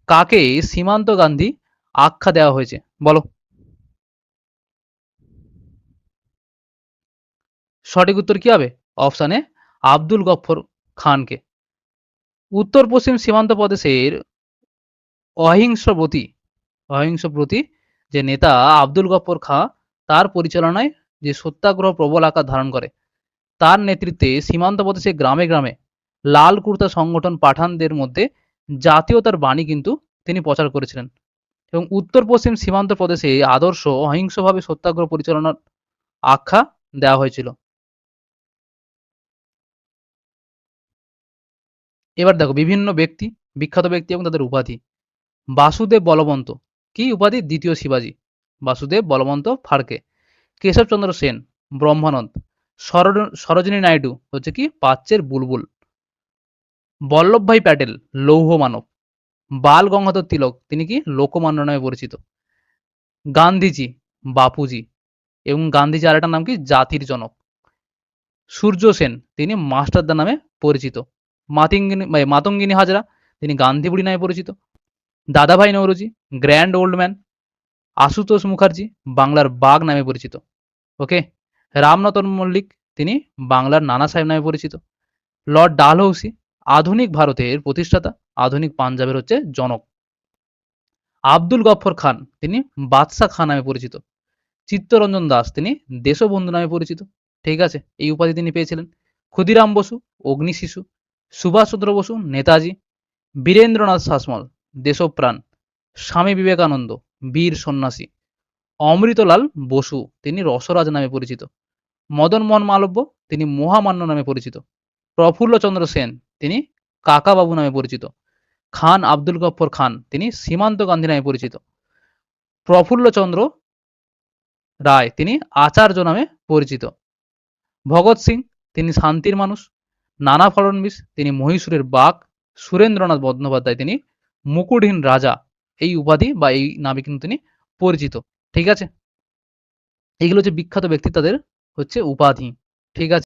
কাকে সীমান্ত গান্ধী আখ্যা দেওয়া হয়েছে? বলো। সঠিক উত্তর কি হবে? অপশন এ আব্দুল গফফর খানকে। উত্তর পশ্চিম সীমান্ত প্রদেশের অহিংসপ্রতি অহিংসপ্রতি যে নেতা আব্দুল গফফর খাঁ, তার পরিচালনায় যে সত্যাগ্রহ প্রবল আকার ধারণ করে, তার নেতৃত্বে সীমান্ত প্রদেশে গ্রামে গ্রামে লাল কুর্তা সংগঠন পাঠানদের মধ্যে জাতীয়তার বাণী কিন্তু তিনি প্রচার করেছিলেন। এবং উত্তর পশ্চিম সীমান্ত প্রদেশে আদর্শ অহিংসভাবে সত্যাগ্রহ পরিচালনার আখ্যা দেওয়া হয়েছিল। এবার দেখো বিভিন্ন ব্যক্তি, বিখ্যাত ব্যক্তি এবং তাদের উপাধি। বাসুদেব বলবন্ত, কি উপাধি? দ্বিতীয় শিবাজী। বাসুদেব বলবন্ত ফাড়কে। কেশবচন্দ্র সেন, ব্রহ্মানন্দ। সরোজিনী নাইডু হচ্ছে কি? প্রাচ্যের বুলবুল। বল্লভভাই প্যাটেল, লৌহ মানব। বাল গঙ্গাধর তিলক, তিনি কি? লোকমান্য নামে পরিচিত। গান্ধীজি, বাপুজি। এবং গান্ধীজি আরেকটার নাম কি? জাতির জনক। সূর্য সেন, তিনি মাস্টারদা নামে পরিচিত। মাতঙ্গিনী হাজরা, তিনি গান্ধী বুড়ি নামে পরিচিত। দাদাভাই Naoroji, grand old man. Ashutosh Mukherjee, বাংলার বাঘ নামে পরিচিত। ওকে। রামনাথন মল্লিক, তিনি বাংলার নানা সাহেব নামে পরিচিত। লর্ড ডালহৌসি, আধুনিক ভারতের প্রতিষ্ঠাতা, আধুনিক পাঞ্জাবের হচ্ছে জনক। আব্দুল গফফর খান, তিনি বাদশাহ খান নামে পরিচিত। চিত্তরঞ্জন দাস, তিনি দেশবন্ধু নামে পরিচিত। ঠিক আছে, এই উপাধি তিনি পেয়েছিলেন। ক্ষুদিরাম বসু, অগ্নি শিশু। সুভাষচন্দ্র বসু, নেতাজি। বীরেন্দ্রনাথ শাসমল, দেশপ্রাণ। স্বামী বিবেকানন্দ, বীর সন্ন্যাসী। অমৃতলাল বসু, তিনি রসরাজ নামে পরিচিত। মদন মোহন মালব্য, তিনি মহামান্য নামে পরিচিত। প্রফুল্লচন্দ্র সেন, তিনি কাকাবাবু নামে পরিচিত। খান আব্দুল গফফর খান, তিনি সীমান্ত গান্ধী নামে পরিচিত। প্রফুল্লচন্দ্র রায়, তিনি আচার্য নামে পরিচিত। ভগৎ সিং, তিনি শান্তির মানুষ। নানা ফড়নবিস, তিনি মহীশূরের বাঘ। সুরেন্দ্রনাথ বন্দ্যোপাধ্যায়, তিনি মুকুটহীন রাজা। এই উপাধি বা এই নামে কিন্তু তিনি পরিচিত। ঠিক আছে, এইগুলো হচ্ছে বিখ্যাত ব্যক্তি, তাদের হচ্ছে উপাধি। ঠিক আছে।